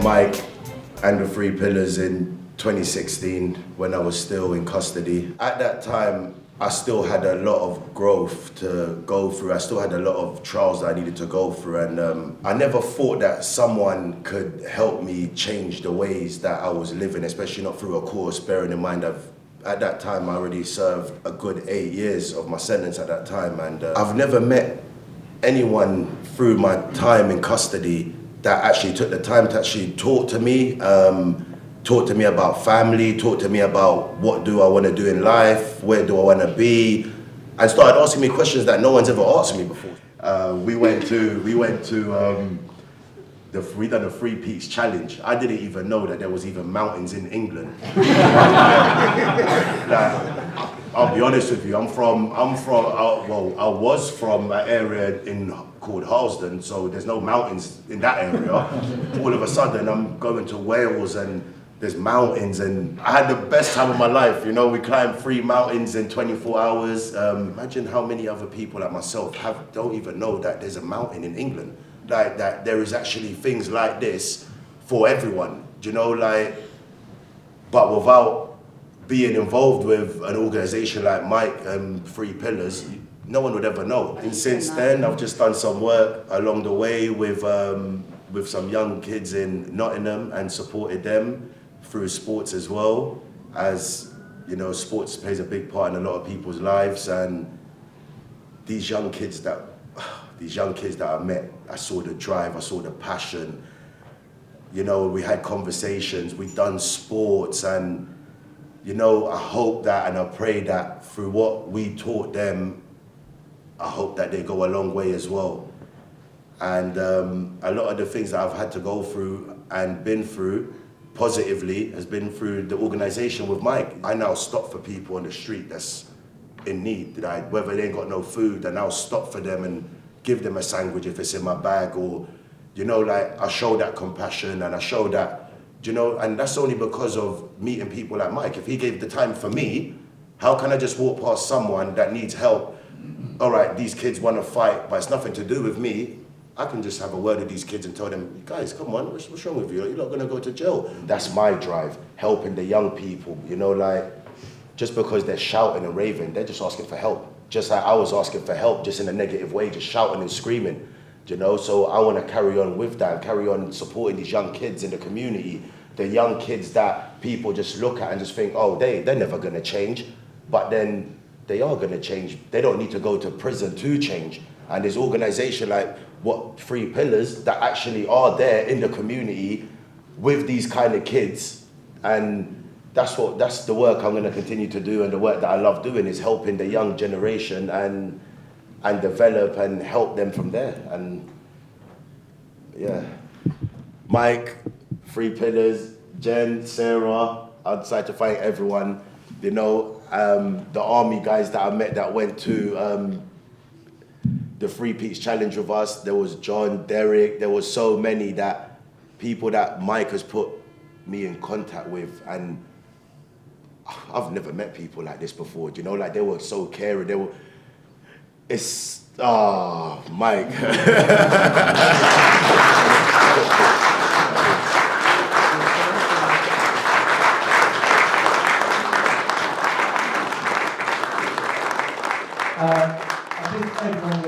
Mike and the 3Pillars in 2016 when I was still in custody. At that time, I still had a lot of growth to go through. I still had a lot of trials that I needed to go through, and I never thought that someone could help me change the ways that I was living, especially not through a course, bearing in mind at that time I already served a good 8 years of my sentence at that time, and I've never met anyone through my time in custody that actually took the time to actually talk to me about family, talk to me about what do I want to do in life, where do I want to be, and started asking me questions that no one's ever asked me before. We done a 3 Peaks challenge. I didn't even know that there was even mountains in England. I'll be honest with you. I was from an area called Harlesden, so there's no mountains in that area. All of a sudden, I'm going to Wales and there's mountains, and I had the best time of my life. You know, we climbed 3 mountains in 24 hours. Imagine how many other people like myself don't even know that there's a mountain in England. Like that there is actually things like this for everyone, you know, but without being involved with an organization like Mike and 3Pillars, no one would ever know. And since then, I've just done some work along the way with some young kids in Nottingham and supported them through sports as well. As you know, sports plays a big part in a lot of people's lives, and these young kids that I met, I saw the drive, I saw the passion. You know, we had conversations, we done sports, and you know, I hope that and I pray that through what we taught them, I hope that they go a long way as well. And a lot of the things that I've had to go through and been through positively has been through the organization with Mike. I now stop for people on the street that's in need, whether they ain't got no food, and I'll stop for them and give them a sandwich if it's in my bag, or, you know, like I show that compassion and I show that, you know, and that's only because of meeting people like Mike. If he gave the time for me, how can I just walk past someone that needs help? All right, these kids want to fight, but it's nothing to do with me. I can just have a word with these kids and tell them, guys, come on, what's wrong with you? You're not going to go to jail. That's my drive, helping the young people, you know, like, just because they're shouting and raving, they're just asking for help. Just like I was asking for help, just in a negative way, just shouting and screaming, you know? So I want to carry on with that, carry on supporting these young kids in the community, the young kids that people just look at and just think, oh, they're never going to change, but then they are going to change. They don't need to go to prison to change. And there's organizations like 3Pillars that actually are there in the community with these kind of kids, and that's the work I'm going to continue to do, and the work that I love doing is helping the young generation and develop and help them from there. And yeah, Mike, 3Pillars, Jen, Sarah, I'd like to thank everyone. You know, the army guys that I met that went to the 3 Peaks challenge with us. There was John, Derek, there was so many people that Mike has put me in contact with, and I've never met people like this before, you know, like they were so caring, Mike. I think everyone